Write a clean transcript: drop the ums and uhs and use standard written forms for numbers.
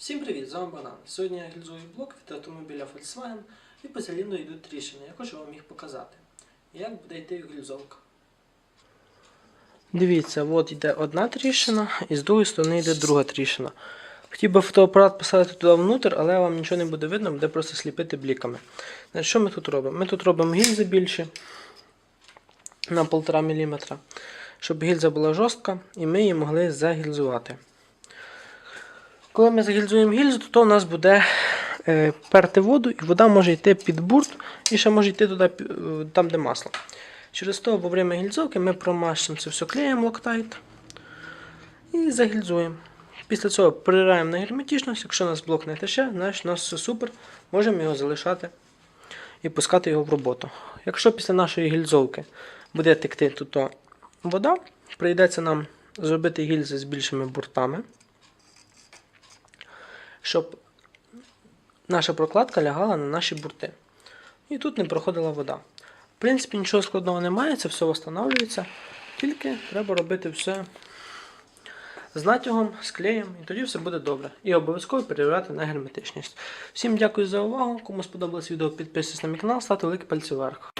Всім привіт, з вами Богдан. Сьогодні я гільзую блок від автомобіля Volkswagen і по циліндру йдуть тріщини. Я хочу вам їх показати. Як буде йти гільзовка. Дивіться, от йде одна тріщина і з другої сторони йде друга тріщина. Хотів би фотоапарат поставити туди внутрь, але вам нічого не буде видно, буде просто сліпити бліками. Значить, що ми тут робимо? Ми тут робимо гільзи більші на 1,5 мм, щоб гільза була жорстка і ми її могли загільзувати. Коли ми загільзуємо гільзу, то у нас буде перти воду, і вода може йти під бурт, і ще може йти туди, там де масло. Через то, во время гільзовки ми промащуємо це все клеєм Loctite і загільзуємо. Після цього перевіряємо на герметичність. Якщо у нас блок не тече, значить у нас все супер, можемо його залишати і пускати його в роботу. Якщо після нашої гільзовки буде текти тут вода, прийдеться нам зробити гільзи з більшими буртами, щоб наша прокладка лягала на наші бурти. І тут не проходила вода. В принципі, нічого складного немає, це все встановлюється. Тільки треба робити все з натягом, з клеєм, і тоді все буде добре. І обов'язково перевіряти на герметичність. Всім дякую за увагу. Кому сподобалось відео, підписуйтесь на мій канал, ставте великі пальці вверх.